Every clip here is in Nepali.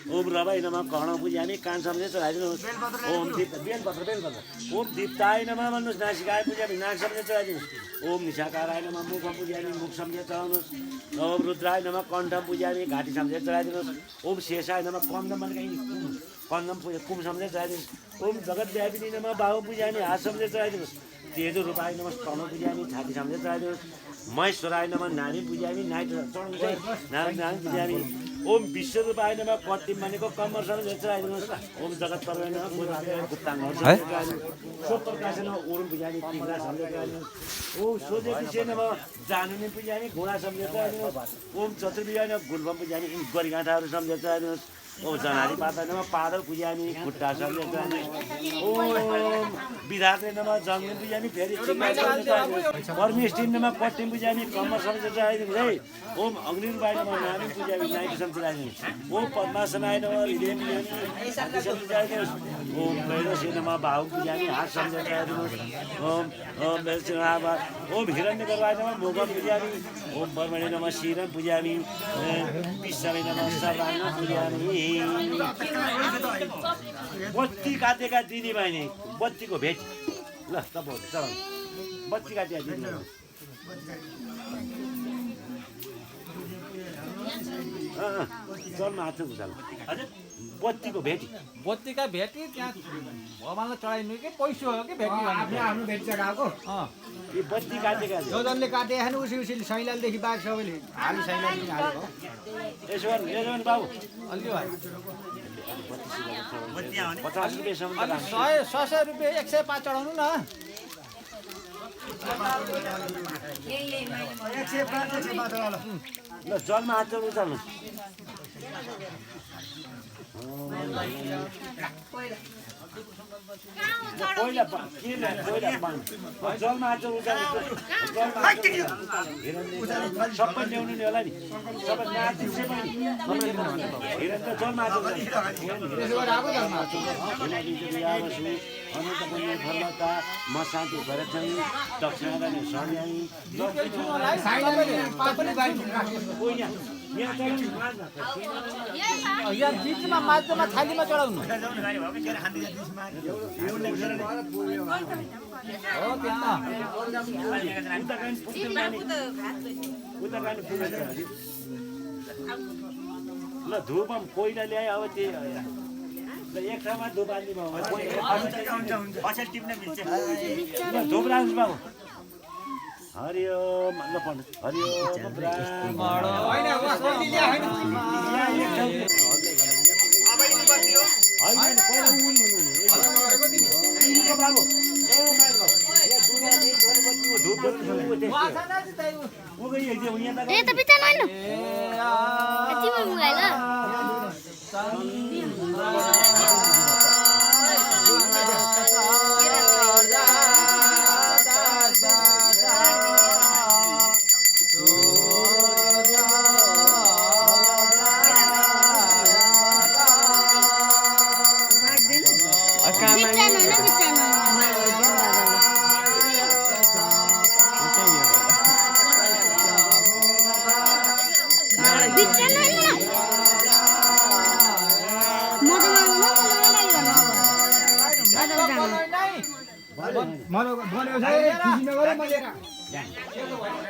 ओम रवाई नमः कर्ण पूजामी कान सम्झे चढाइदिनुहोस् ओम दीप बेलपत्र बेलपत्र ओम दीप्ताय नमः भन्नुहोस् नासिकाय पूजामी नाक सम्झे चढाइदिनुहोस् ओम निशाकाराय नमः मुख पूजामी मुख सम्झे चढाउनुहोस् ओम रुद्राय नमः कण्ठ पूजामी घाँटी सम्झे चढाइदिनुहोस् ओम शेषाय नमः कन्दम कन्दम पूजा कुम सम्झे चढाइदिनुहोस् ओम जगत व्यापिनी नमः बाहु पूजामी हात सम्झे चढाइदिनुहोस् तेजो रूपाय नमः स्तन पूजामी छाती सम्झे चढाइदिनुहोस् महेश्वराय नमः नारी पूजामी नाइट चढाउनु चाहिँ नारायण पूजामी ओम विश्वरूपाय नमः कट्टिम भनेको कम्मर सम्झे चढाइदिनुहोस् ओम जगत पर्वय नमः गुप्ताङ्ग सोप्रकाश नमः ओम पूजामी तिग्रा सम्झे चढाइदिनुहोस् ओम सोझे विषय नमः जानुने पूजामी घोडा सम्झे चढाइदिनुहोस् ओम चतुर्विजय नमः गुल्बम पूजामी गरिगाँठाहरू सम्झे चढाइदिनुहोस् ओम जनारी पाता नमः पादल पूजामी खुट्टा सम्झे चढाइदिनुहोस् ओम विधात्रे नमः जङ्गल पूजामी फेरि परमेष्टि नमः कट्टिम पूजामी कम्मर सम्झे चढाइदिनुहोस् है ओम अग्निरूपाय नमः नामी पूजामी नाइट सम्झे चढाइदिनुहोस् ओम पद्मासनाय नमः हृदय पूजामी छाती सम्झे चढाइदिनुहोस् ओम कैलासे नमः बाहु पूजामी हात सम्झे चढाइदिनुहोस् ओम हिरण्यगर्भाय नमः मोगम पूजामी ओम ब्रह्मणे नमः शिरम पूजामी विश्वमै नमः सर्वाङ्ग पूजामी बत्ती काटेका दिदी बहिनी बत्तीको भेट ल तपाईँ चल बत्ती काटेका दिदी चल्न हात उचाल बत्तीको भेटी बत्तीका भेटी त्यहाँ भगवानलाई चढाइनु कि पैसो हो कि भेटी आफ्नो भेट चढाएको यो बत्ती काटेका जो जसले काटे खानु उसी सैलालदेखि बाहेक सबैले हाली सैलाल हालेको यसो बाबु अलि भाइ 50 रुपियाँसम्म 100 रुपियाँ 105 चढाउनु न 105 ल जलमा हात उचाल्नु पहिला जलमा हात उचाल्नु सबै ल्याउनु नि होला नि सबै नाचिन्छ पनि जलमा हात अनन्त बन्ने फर्मता म शान्ति भएर चाहिँ दक्षिणा गर्ने सन्याई यहाँ बिचमा माझमा थालीमा चढाउनु ल धुपम कोइला ल्याए अब त्यो एक ठाउँमा धुप हाल्ने भयो धुप राख्नुहोस् बाबु हरिओम ल पढ्नु हरिओम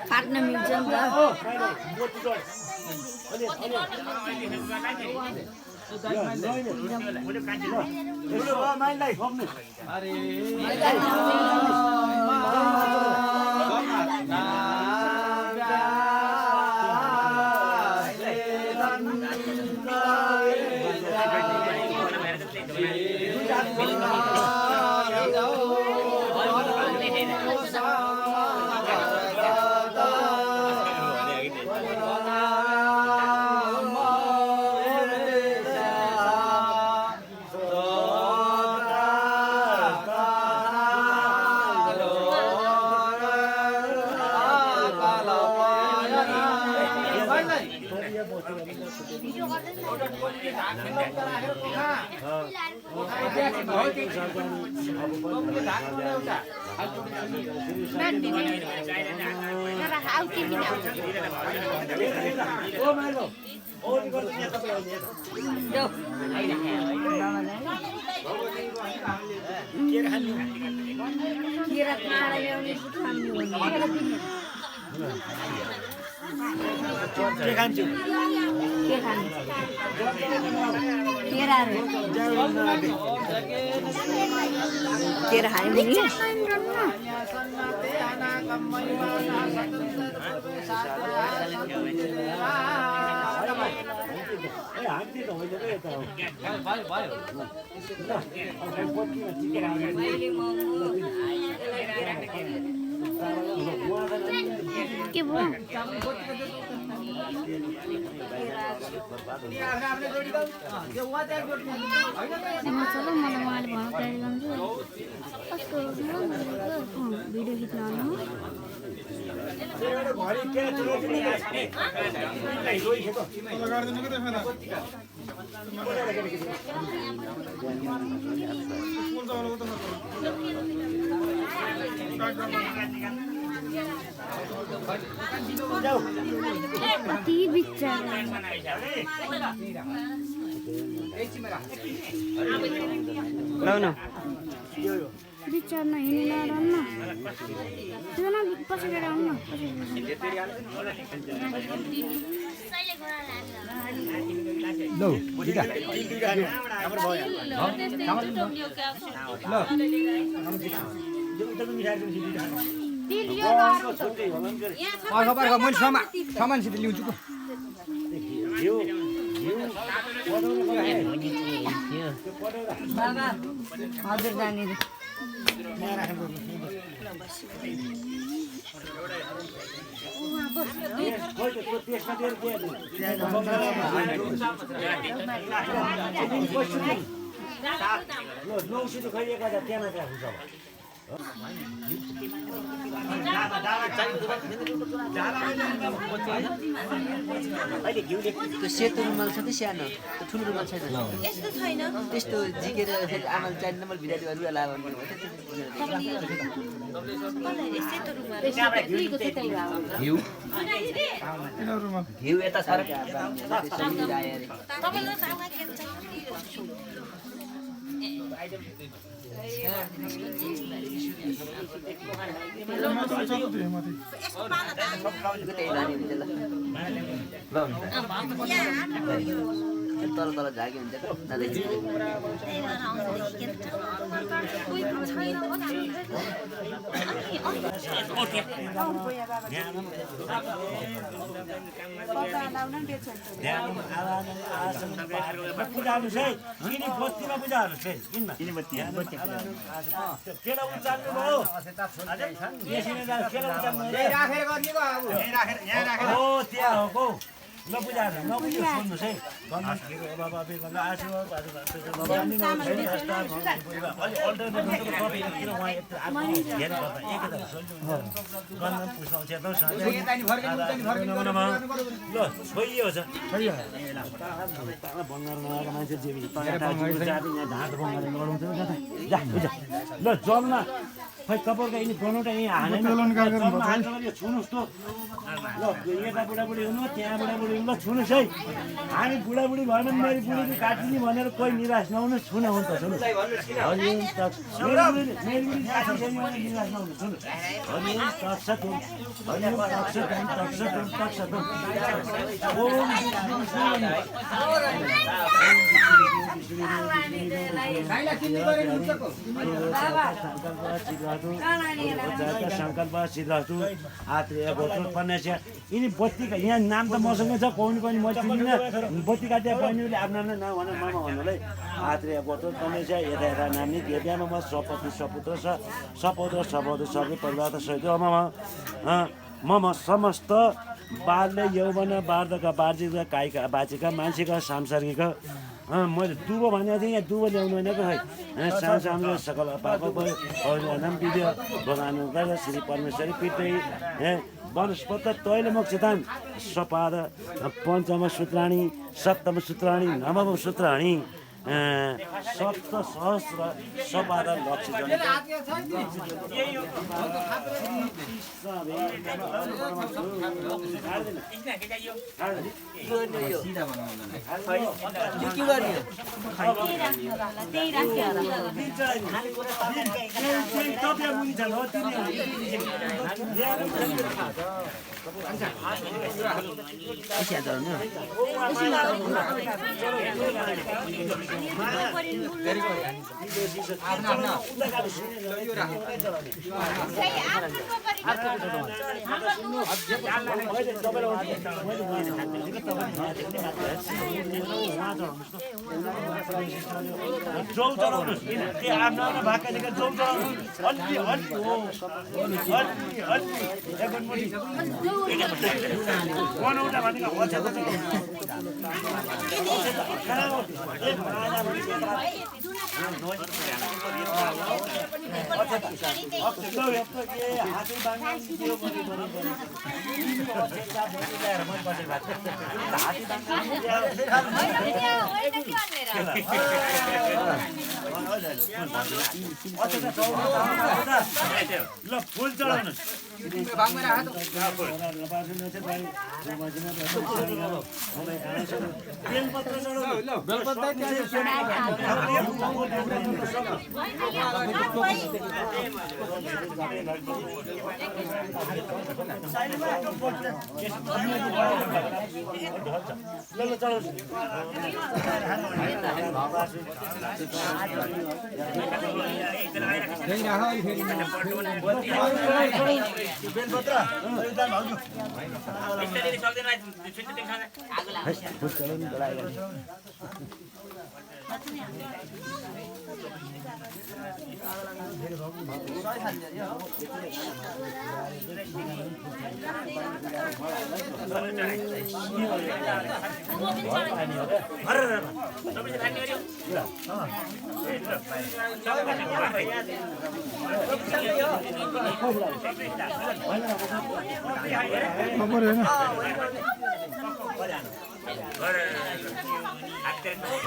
पार्टन मिल्छ नि त एउटा टोपीले ढाकेर उता राखेर कोखा एकैछिन हो त्यो टोपीले ढाक्नु एउटा ओ मालो ओ नि गर्नु यहाँ तपाईँ के खानु केरा खाएर ल्याउने के खान्छु के खानु केराहरू केरा खाने नि ए हामी त होइन रे यता हो के भयो चलो मलाई उहाँले भयो तयारी गर्नु कस्तो भिडियो खिच्नु कति बिचारा बिचारा हिँडेर आउनु न पछि गएर आउनु सामानसित ल्याउँछु हजुर जाने त्यो सेतो रुमाल छ कि सानो त्यो ठुलो रुमाल छैन यस्तो छैन त्यस्तो जिकेर आमाले चाहिने नम्बर भिडियो रुवा लाभ घिउ यता छ तल तल झागे हुन्छ ल बुझाएर नबुझ्नु सुन्नुहोस् है भन्नुहोस् बाबा बेगमलाई आशीर्वाद ल छोइयो छ मान्छे ल जलमा खै कपालका यिनी बनाउँदा यहीँ हानेन छुनुहोस् त ल यता बुढाबुढी हुनु त्यहाँ बुढाबुढी हुनु ल छुनुहोस् है हामी बुढाबुढी भएन मेरो बुढीको काटिने भनेर कोही निराश नहुनु छुन हुन्छ सुन्नुहोस् निराश नहुनु सुन्नुहोस् संकल्प सिद्धहतु आत्रेय गोत्र पन्यासिया यिनी बत्तीका यहाँ नाम त मसँगै छ कोही पनि म चिन्दिनँ बत्ती काटिया बहिनीले आफ्नो नाम भनेर मामा भन्नुलाई आत्रेय गोत्र पन्यासिया यता यता नानी देव्यामा म सपति सपुत्र सपौत्र सपौत्र सबै परिवार सहित मम समस्त बाल्य यौवन वार्धका वार्जिका कायिका वाचिका मानसिक सांसारिक मैले दुबो भनेको थिएँ यहाँ दुबो ल्याउनु होइन खै सानो सानो सकल पापा भयो नाम विद्य भगवानु गर्दा श्री परमेश्वरी पितै वनस्पत तैल मोक्षतान सपाद पञ्चम सूत्राणी सप्तम सूत्राणी नवम सूत्राणी सप्त सहस्र सपाद लक्ष्य जौ चढाउनुहोस् त्यो आफ्नो आफ्नो भाका जौ चढाउनुहोस् अलि अलि हो अलि बनाउँदा भनेको ल फुल चढाउनुहोस्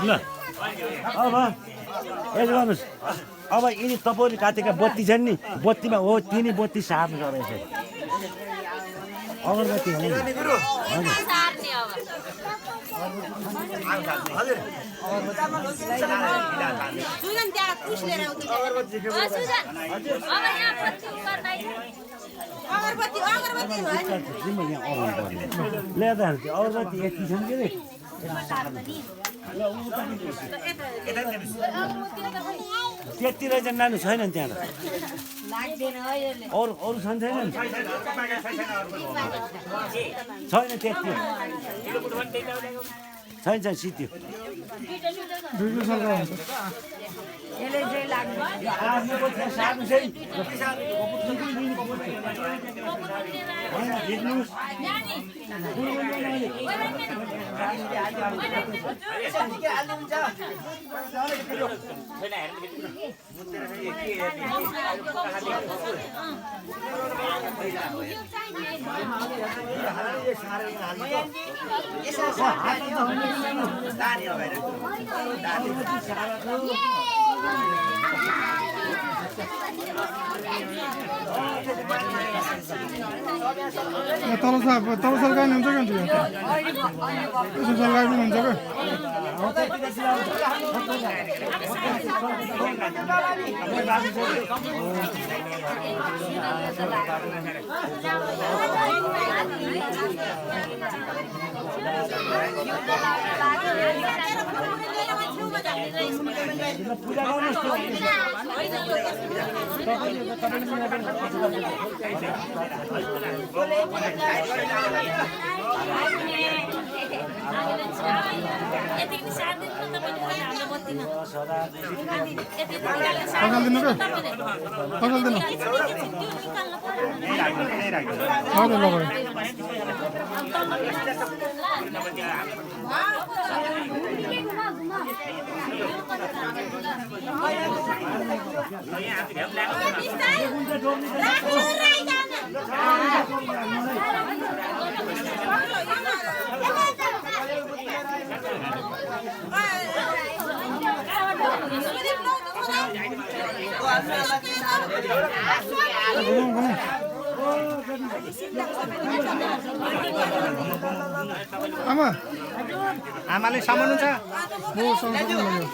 ल अब यसो गर्नुहोस् अब यिनी तपाईँले काटेका बत्ती छन् नि बत्तीमा हो तिनी बत्ती सार्नु रहेछ अगरबत्ती हो ल्याउँदा अगरबत्ती यति छन् के त्यति रहेछ नानु छैन नि त्यहाँ अरू अरू छन् छैन छैन त्यति छैन छैन सित्यो तल सरकार हुन्छ क्या यसो सरकार पनि हुन्छ क्या पूजा गर्नुहोस् सदा फसल दिनु के फसल दिनु हजुर ल भाइ आमा आमाले सामान्नु छ म सँगसँगै लाग्यो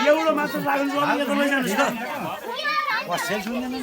एउटा मात्र लाग्नु पर्ने त लैजानुस् त बसेल सुन्दैन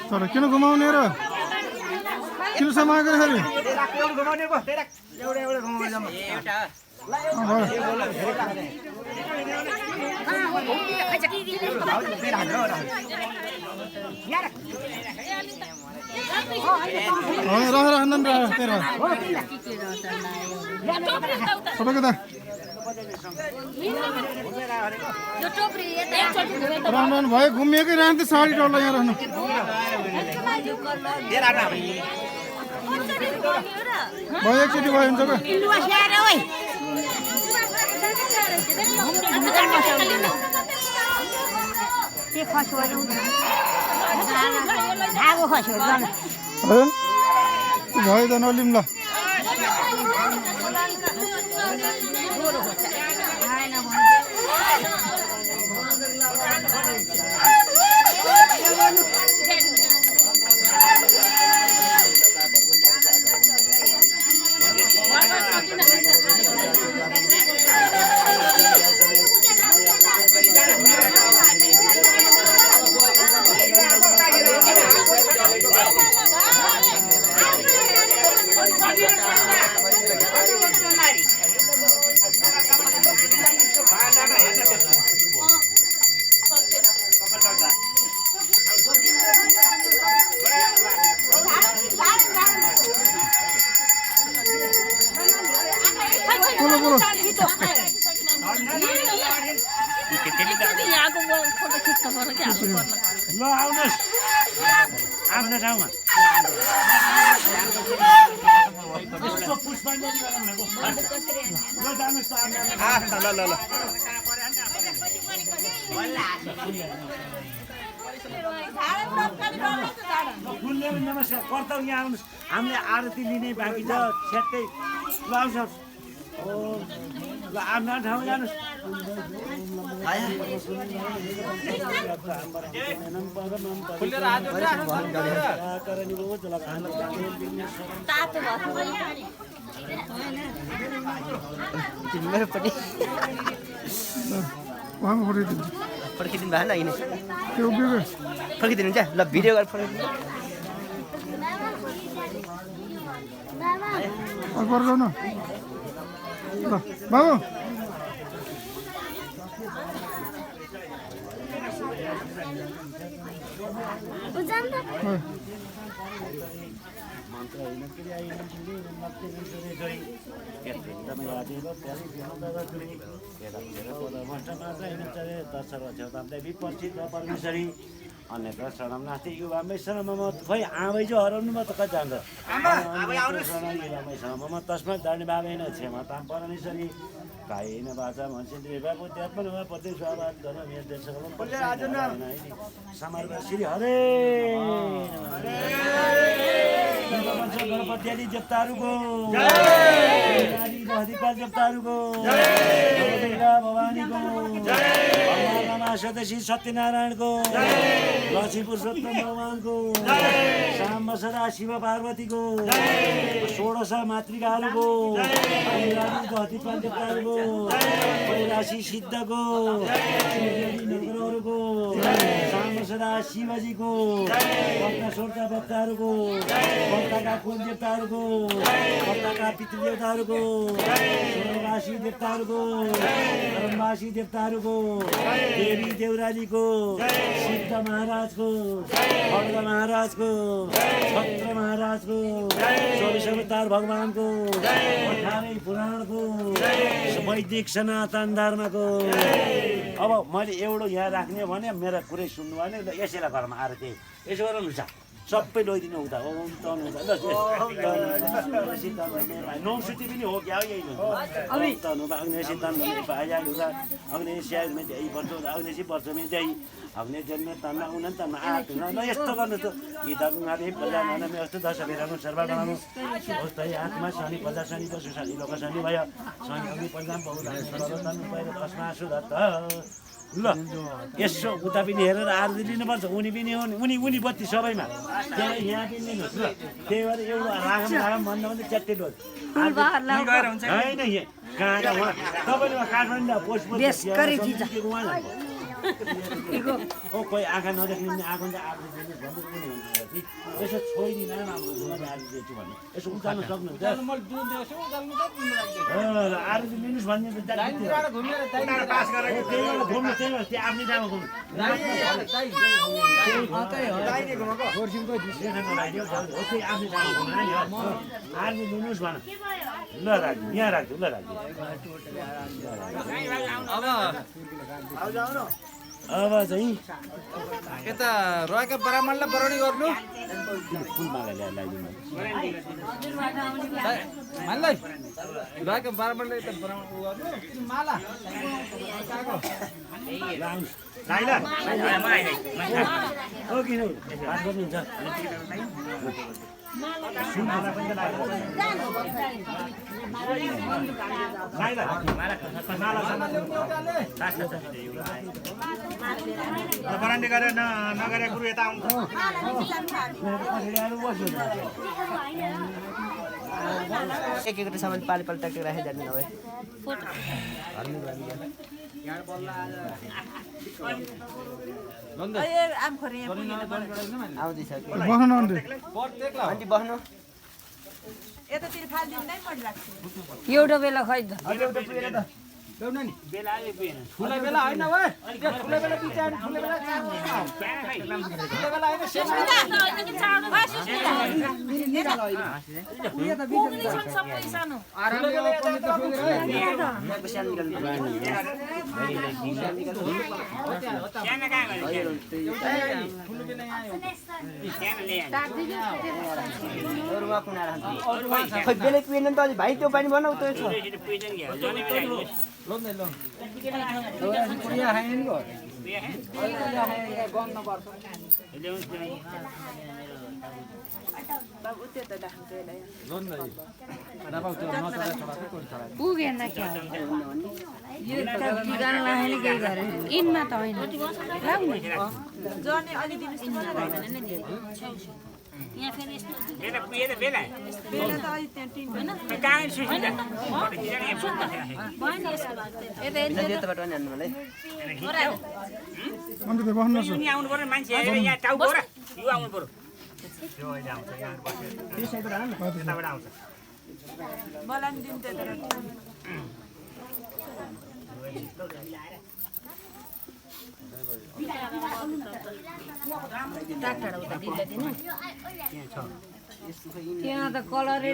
तर किन घुमाउने र किन समाएको यसरी रहनु भयो घुमिएकै रहन्थ्यो साडी डल्ला यहाँ रहनु भयो एकचोटि भयो हुन्छ भयो त नलिम ल ल आउनुहोस् आफ्नो ठाउँमा नमस्कार कर्तव्य यहाँ आउनुहोस् हामीले आरती लिने बाँकी छ छ्याट्टै ल आउँछ ल आफ्नो ठाउँमा जानुहोस् मेरोपट्टि फर्किदिनु भएन होइन फर्किदिनु हुन्छ ल भिडियो गरेर फर्किदिनु न ल बाबु परमेश्वरी अन्यत्र शरणम नास्ति युवामै शरणम खोइ आमै जो हराउनु म त कति जान्छ म तस्मात् धर्ने भावेन क्षमतां परमेश्वरी कायेन वाचा मनसेन्द्रियर्वा बुद्ध्यात्मना वा प्रत्येक स्वाभाव धर्म समर्पण श्री हरे मध्याली देवताहरूको जय हरिपाल देवताहरूको जय भवानीको जय सदस्य सत्यनारायणको लक्ष्मी पुरुषोत्तम भगवानको श्याम सदा शिव पार्वतीको 16 मातृकाहरूको हतिपाल देवताहरूको कैलाशी सिद्धको नगरहरूको श्याम सदा शिवजीको भक्त सोर्ता भक्तहरूको भक्तका कुल देवताहरूको भक्तका पितृदेवताहरूको स्वर्गवासी देवताहरूको धर्मवासी देवताहरूको देवी देउरालीको सिद्ध महाराजको खड्ग महाराजको छत्र महाराजको 24 अवतार भगवानको 18 पुराणको वैदिक सनातन धर्मको अब मैले एउटा यहाँ राख्ने भने मेरो कुरै सुन्नु भने यसैलाई घरमा आएर त्यही यसो गर्नुहुन्छ सबै लैदिनु उता ओम तनु नौसुती पनि हो क्या यही तनु अग्नि सिद्धान पाया हुँदा अग्नि स्याहार में त्यही वर्ष अग्नि सी वर्ष में त्यही अग्नि जन्म तन्ना उन तन्ना आठ न यस्तो गर्नु त इदागुङाले प्रजाना में यस्तो दश बेरानु सर्वगणनु होस्तै आत्मा शनि प्रजा शनि पशु शनि लोक शनि भयो शनि अग्नि प्रजा बहुलाय सर्वतन पैर अस्मा सुदत्त ल यसो उता पनि हेरेर आरती लिनुपर्छ उनी पनि हो उनी बत्ती सबैमा त्यहाँ यहाँ पनि लिनुहोस् ल त्यही भएर एउटा रागम भन्दा पनि च्याट्टै डोज होइन कहाँ उहाँ तपाईँले काठमाडौँ पोस्ट ओ कोही आँखा नदेख्ने आँखा त आरती दिनुहोस् भन्नु पनि हुन्छ यसो छोइदिन राम्रो आरती दिन्छु भन्नु यसो उकाल्नु सक्नुहुन्छ आरती लिनुहोस् भन्ने घुम्नु त्यही त्यो आफ्नै ठाउँमा घुम्नु आफ्नै ठाउँमा घुम्नु आरती लिनुहोस् भन ल राख्छु यहाँ राख्छु ल राख्छु अब चाहिँ यता रहेका ब्राह्मणलाई बरौडी गर्नु फुल माला ल्याइदिनु मानलाई रहेका ब्राह्मणलाई यता ब्राह्मण गर्नु माला किन बात गर्नुहुन्छ बरान्डी गरेर नगरे गुरु यता आउनु एक एक सामान पाली पाली ट्याक्टर राखेर जाने नभए आउँदैछ आन्टी बस्नु एउटा बेला खै त ठुला बेला होइन ठुला बेला ठुला बेला भाइ त्यो पानी बनाऊ त्यो पुगेन क्या यो त गान लाहेले के गरे इनमा त होइन जर्नी अलि दिनुस् न यहाँ फेरि यस्तो बेला बेला बेला त अलि त्यहाँ टिम हैन कहाँ सुसिदा भएन यसको बात यता यताबाट पनि हान्नु मलाई अन्त त बस्नु नि आउनु पर्यो मान्छे यहाँ टाउ गएर यो आउनु पर्यो त्यो अहिले आउँछ यहाँ बसेर यो साइडबाट हान्नु यताबाट आउँछ बलान दिन त टाढा उता दिल्ला दिनु त्यहाँ त कलरै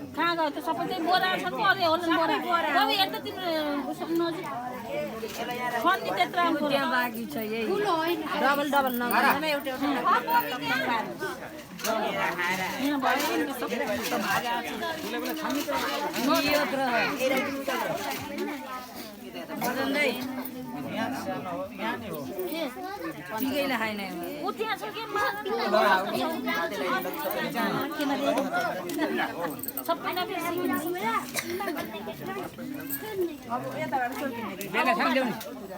कहाँ गयो त सबै त्यही बोरा छ नि अरे होला बोरा कवि हेर्दा तिम्रो नजिक खन्नी त्यत्रो त्यहाँ बाँकी छ यही डबल डबल नगर्दैन एउटा यहाँ भयो नि सबै भागा छ टिकैले खाइन ऊ त्यहाँ छ कि सबै बेला सानो ल्याउनु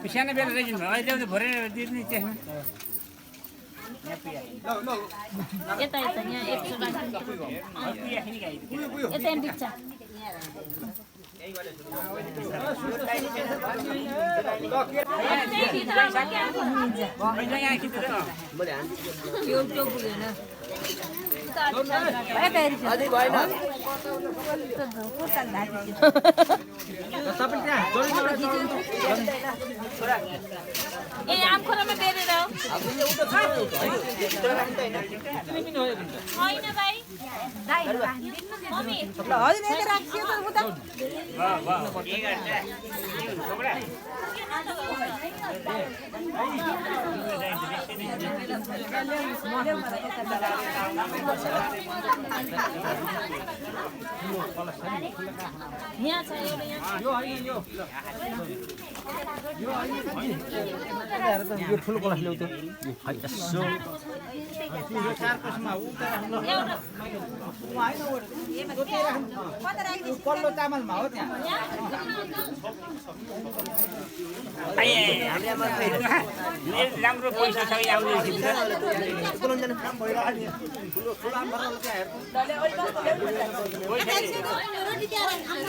सानो बेला ल्याइदिनु भयो अहिले ल्याउनु भरे दिने त्यसमा यता यता यहाँ एक यता बिच्चा ए आम खोलामा बेरेर होइन भाइ मम्मी यहाँ छ यो ठुलो कलस ल्याउ त पल्लो चामलमा हो त्यहाँ राम्रो पैसा छ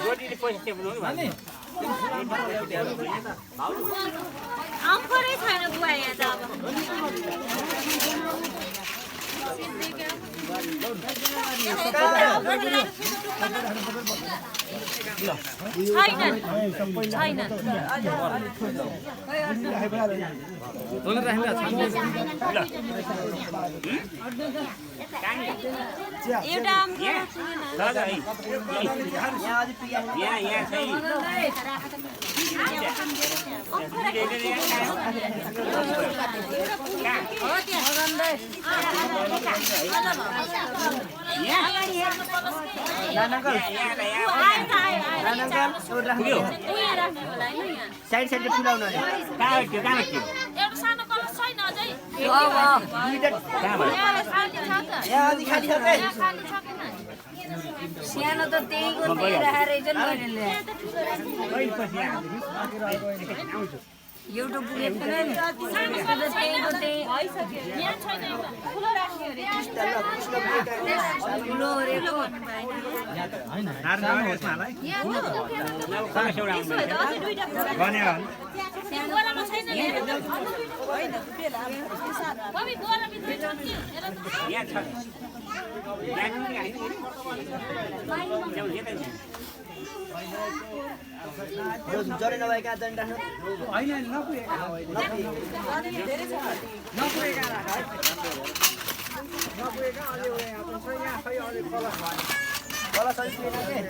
रोटीले पैसा टेबुल आम परै छैन बुवा यहाँ त एउटा आम साइड साइड फुलाउनु एउटा सानो कलश छैन अझै सानो त त्यहीको त्यही राखेर मैले एउटा पुगेको थिएन नि त्यहीको त्यही ठुलो रेको जरे नभएका जन राख्नु होइन नपुगेका अहिले यहाँ खै अहिले कलस कलस अलि छैन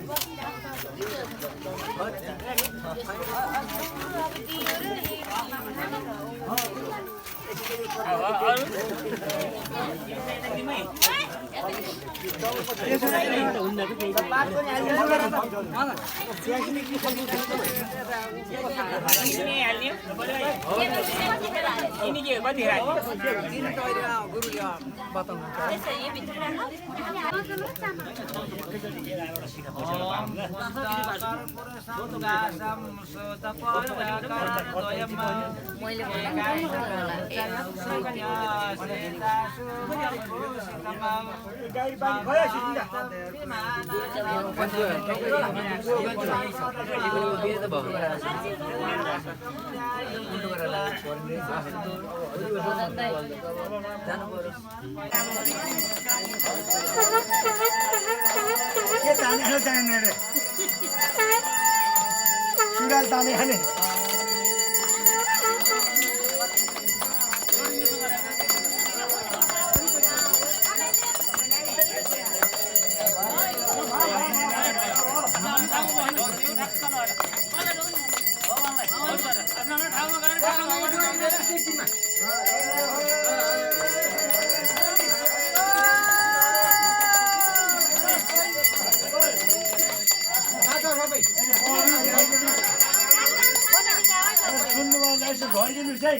सुराल ताने खाने यसो भइदिनुहोस् है